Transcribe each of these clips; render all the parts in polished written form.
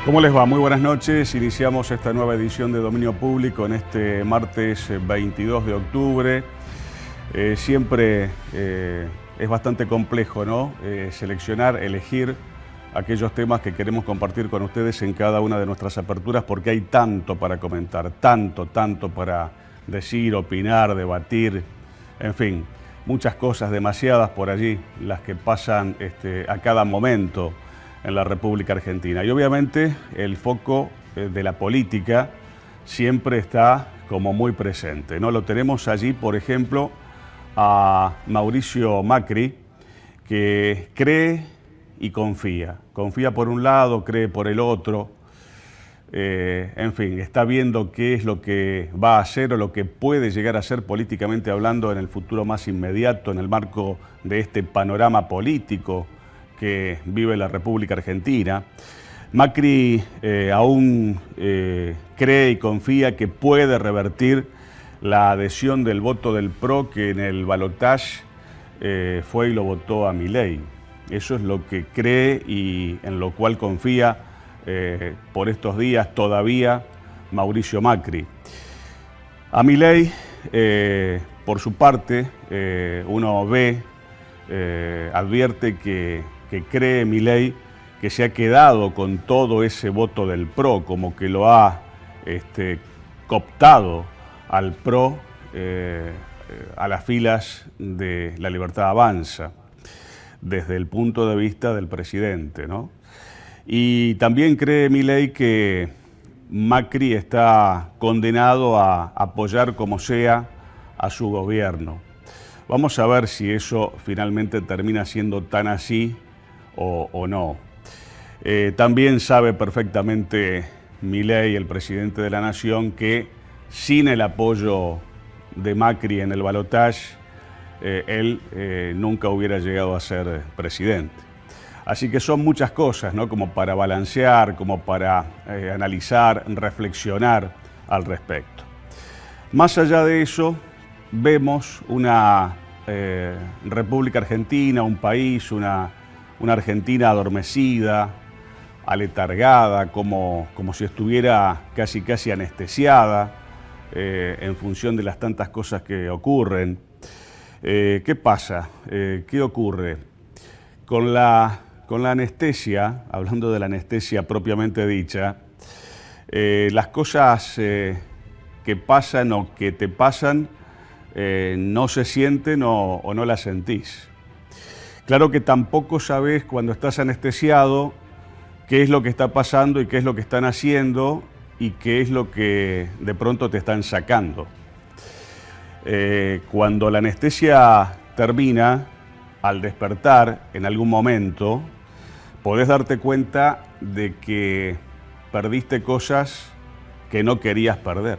¿Cómo les va? Muy buenas noches. Iniciamos esta nueva edición de Dominio Público en este martes 22 de octubre. Siempre es bastante complejo, ¿no? Seleccionar, elegir aquellos temas que queremos compartir con ustedes en cada una de nuestras aperturas, porque hay tanto para comentar, tanto para decir, opinar, debatir, en fin, muchas cosas, demasiadas por allí, las que pasan a cada momento en la República Argentina. Y obviamente el foco de la política siempre está como muy presente, ¿no? Lo tenemos allí, por ejemplo, a Mauricio Macri, que cree y confía. Confía por un lado, cree por el otro. En fin, está viendo qué es lo que va a hacer o lo que puede llegar a ser políticamente hablando en el futuro más inmediato, en el marco de este panorama político que vive la República Argentina. Macri aún cree y confía que puede revertir la adhesión del voto del PRO, que en el balotaje fue y lo votó a Milei. Eso es lo que cree y en lo cual confía por estos días todavía Mauricio Macri. A Milei, por su parte, uno ve, advierte que cree Milei que se ha quedado con todo ese voto del PRO, como que lo ha cooptado al PRO a las filas de La Libertad Avanza, desde el punto de vista del presidente, ¿no? Y también cree Milei que Macri está condenado a apoyar como sea a su gobierno. Vamos a ver si eso finalmente termina siendo tan así o no. También sabe perfectamente Milei, el presidente de la Nación, que sin el apoyo de Macri en el balotaje, él nunca hubiera llegado a ser presidente. Así que son muchas cosas, ¿no? Como para balancear, como para analizar, reflexionar al respecto. Más allá de eso, vemos una República Argentina, un país, una Argentina adormecida, aletargada, como si estuviera casi anestesiada en función de las tantas cosas que ocurren. ¿Qué pasa? ¿Qué ocurre? Con la anestesia, hablando de la anestesia propiamente dicha, las cosas que pasan o que te pasan no se sienten o no las sentís. Claro que tampoco sabes cuando estás anestesiado qué es lo que está pasando y qué es lo que están haciendo y qué es lo que de pronto te están sacando. Cuando la anestesia termina, al despertar en algún momento, podés darte cuenta de que perdiste cosas que no querías perder.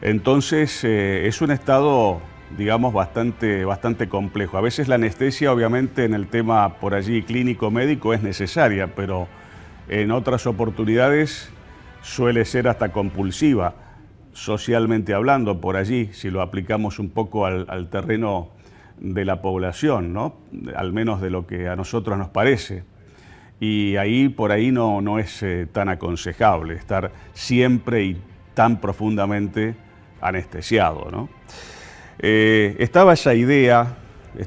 Entonces es un estado, digamos, bastante complejo. A veces la anestesia, obviamente, en el tema por allí clínico-médico es necesaria, pero en otras oportunidades suele ser hasta compulsiva, socialmente hablando, por allí, si lo aplicamos un poco al terreno de la población, ¿no? Al menos de lo que a nosotros nos parece. Y ahí, por ahí no es tan aconsejable estar siempre y tan profundamente anestesiado, ¿no? Estaba esa idea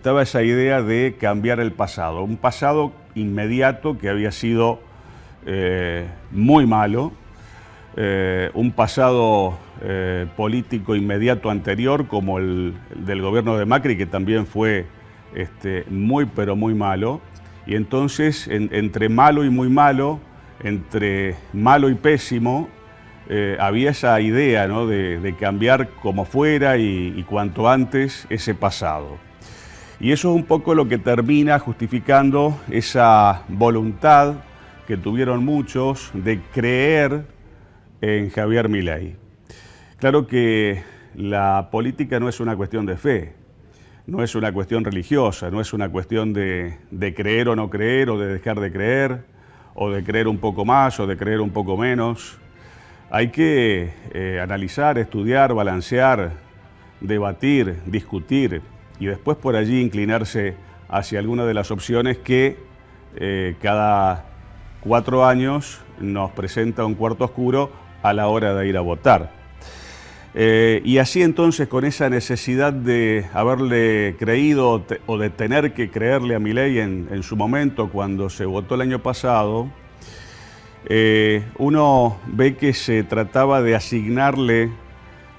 de cambiar el pasado, un pasado inmediato que había sido muy malo, un pasado político inmediato anterior como el del gobierno de Macri, que también fue muy pero muy malo, y entonces entre malo y muy malo, entre malo y pésimo, había esa idea, ¿no? de cambiar como fuera y cuanto antes ese pasado. Y eso es un poco lo que termina justificando esa voluntad que tuvieron muchos de creer en Javier Milei. Claro que la política no es una cuestión de fe, no es una cuestión religiosa, no es una cuestión de creer o no creer, o de dejar de creer, o de creer un poco más, o de creer un poco menos. Hay que analizar, estudiar, balancear, debatir, discutir y después por allí inclinarse hacia alguna de las opciones que cada 4 años nos presenta un cuarto oscuro a la hora de ir a votar. Y así entonces, con esa necesidad de haberle creído o de tener que creerle a Milei en su momento cuando se votó el año pasado, uno ve que se trataba de asignarle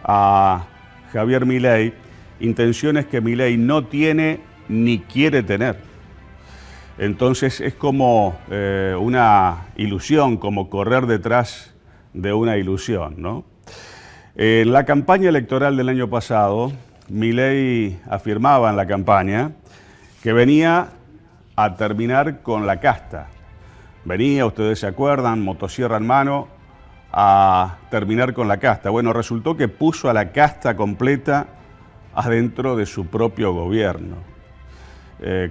a Javier Milei intenciones que Milei no tiene ni quiere tener. Entonces es como una ilusión, como correr detrás de una ilusión, ¿no? En la campaña electoral del año pasado, Milei afirmaba en la campaña que venía a terminar con la casta. Venía, ustedes se acuerdan, motosierra en mano, a terminar con la casta. Bueno, resultó que puso a la casta completa adentro de su propio gobierno.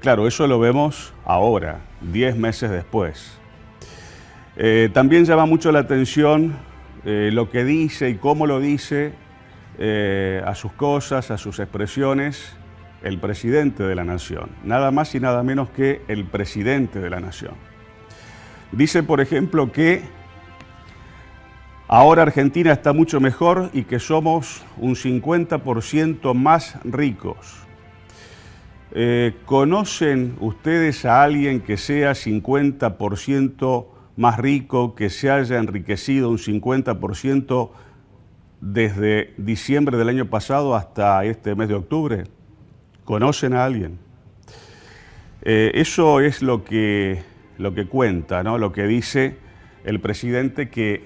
Claro, eso lo vemos ahora, 10 meses después. También llama mucho la atención lo que dice y cómo lo dice a sus cosas, a sus expresiones, el presidente de la nación. Nada más y nada menos que el presidente de la nación. Dice, por ejemplo, que ahora Argentina está mucho mejor y que somos un 50% más ricos. ¿Conocen ustedes a alguien que sea 50% más rico, que se haya enriquecido un 50% desde diciembre del año pasado hasta este mes de octubre? ¿Conocen a alguien? Eso es lo que cuenta, ¿no? Lo que dice el presidente, que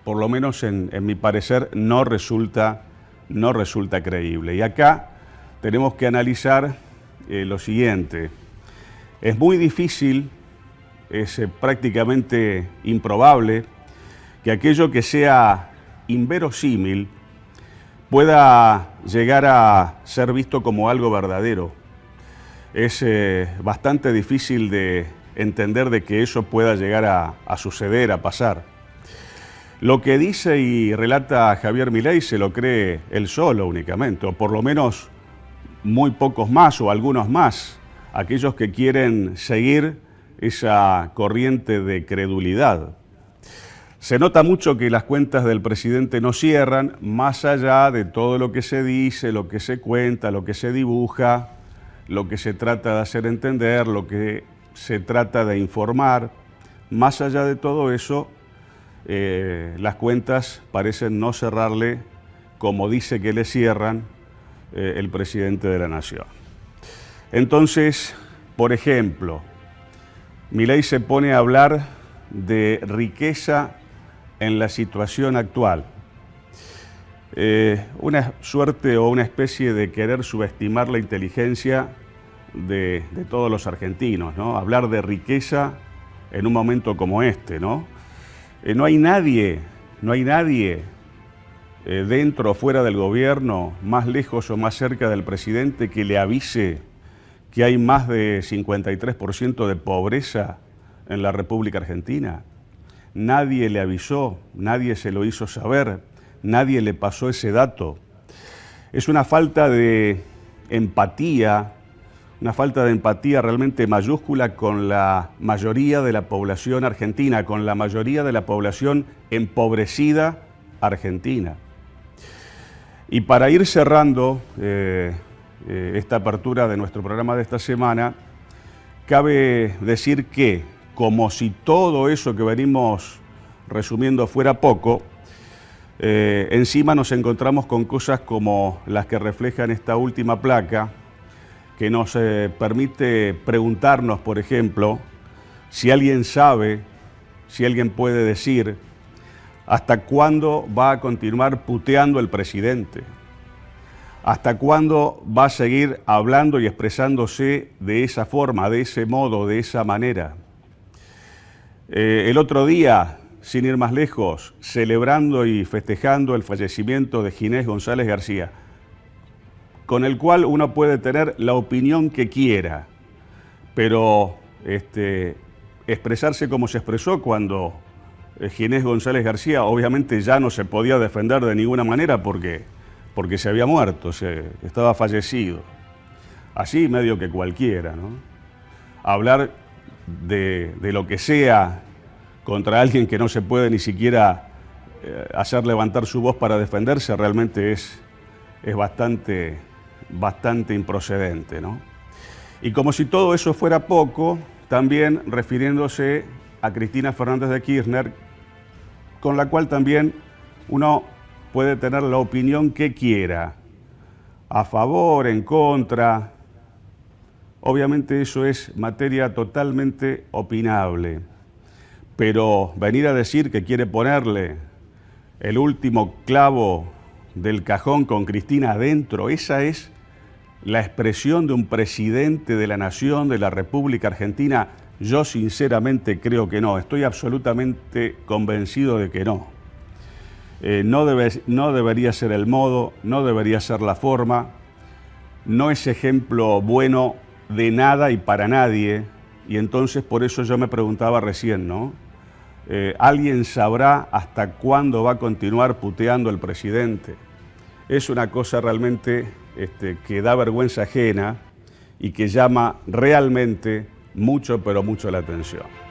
por lo menos en mi parecer no resulta creíble. Y acá tenemos que analizar lo siguiente. Es muy difícil, es prácticamente improbable que aquello que sea inverosímil pueda llegar a ser visto como algo verdadero. Es bastante difícil de entender de que eso pueda llegar a suceder, a pasar. Lo que dice y relata Javier Milei se lo cree él solo únicamente, o por lo menos muy pocos más o algunos más, aquellos que quieren seguir esa corriente de credulidad. Se nota mucho que las cuentas del presidente no cierran, más allá de todo lo que se dice, lo que se cuenta, lo que se dibuja, lo que se trata de hacer entender, lo que se trata de informar. Más allá de todo eso, las cuentas parecen no cerrarle como dice que le cierran el presidente de la nación. Entonces, por ejemplo, Milei se pone a hablar de riqueza en la situación actual. Una suerte o una especie de querer subestimar la inteligencia de todos los argentinos, ¿no? Hablar de riqueza en un momento como este, ¿no? No hay nadie dentro o fuera del gobierno, más lejos o más cerca del presidente, que le avise que hay más de 53% de pobreza en la República Argentina. Nadie le avisó, nadie se lo hizo saber, nadie le pasó ese dato. Es una falta de empatía, realmente mayúscula con la mayoría de la población argentina, con la mayoría de la población empobrecida argentina. Y para ir cerrando esta apertura de nuestro programa de esta semana, cabe decir que, como si todo eso que venimos resumiendo fuera poco, encima nos encontramos con cosas como las que reflejan esta última placa, que nos permite preguntarnos, por ejemplo, si alguien sabe, si alguien puede decir hasta cuándo va a continuar puteando el presidente, hasta cuándo va a seguir hablando y expresándose de esa forma, de ese modo, de esa manera. El otro día, sin ir más lejos, celebrando y festejando el fallecimiento de Ginés González García, con el cual uno puede tener la opinión que quiera, pero expresarse como se expresó cuando Ginés González García obviamente ya no se podía defender de ninguna manera porque se había muerto, estaba fallecido. Así medio que cualquiera, ¿no? Hablar de lo que sea contra alguien que no se puede ni siquiera hacer levantar su voz para defenderse, realmente es bastante improcedente, ¿no? Y como si todo eso fuera poco, también refiriéndose a Cristina Fernández de Kirchner, con la cual también uno puede tener la opinión que quiera, a favor, en contra. Obviamente eso es materia totalmente opinable, pero venir a decir que quiere ponerle el último clavo del cajón con Cristina adentro, esa es la expresión de un presidente de la Nación, de la República Argentina. Yo sinceramente creo que no, estoy absolutamente convencido de que no. No debería ser el modo, no debería ser la forma, no es ejemplo bueno de nada y para nadie, y entonces por eso yo me preguntaba recién, ¿no? ¿Alguien sabrá hasta cuándo va a continuar puteando el presidente? Es una cosa realmente que da vergüenza ajena y que llama realmente mucho, pero mucho la atención.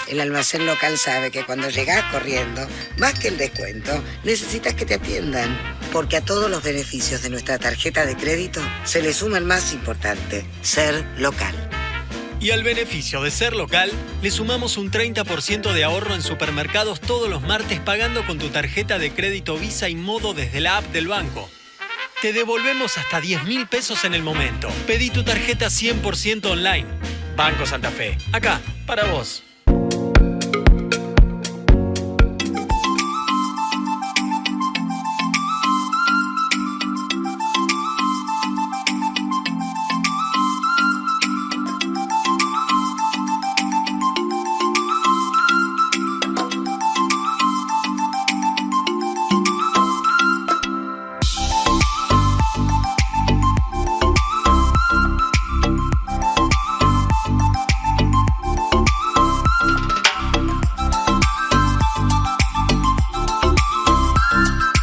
El almacén local sabe que cuando llegás corriendo, más que el descuento, necesitas que te atiendan. Porque a todos los beneficios de nuestra tarjeta de crédito se le suma el más importante, ser local. Y al beneficio de ser local, le sumamos un 30% de ahorro en supermercados todos los martes pagando con tu tarjeta de crédito Visa y Modo desde la app del banco. Te devolvemos hasta 10.000 pesos en el momento. Pedí tu tarjeta 100% online. Banco Santa Fe, acá, para vos.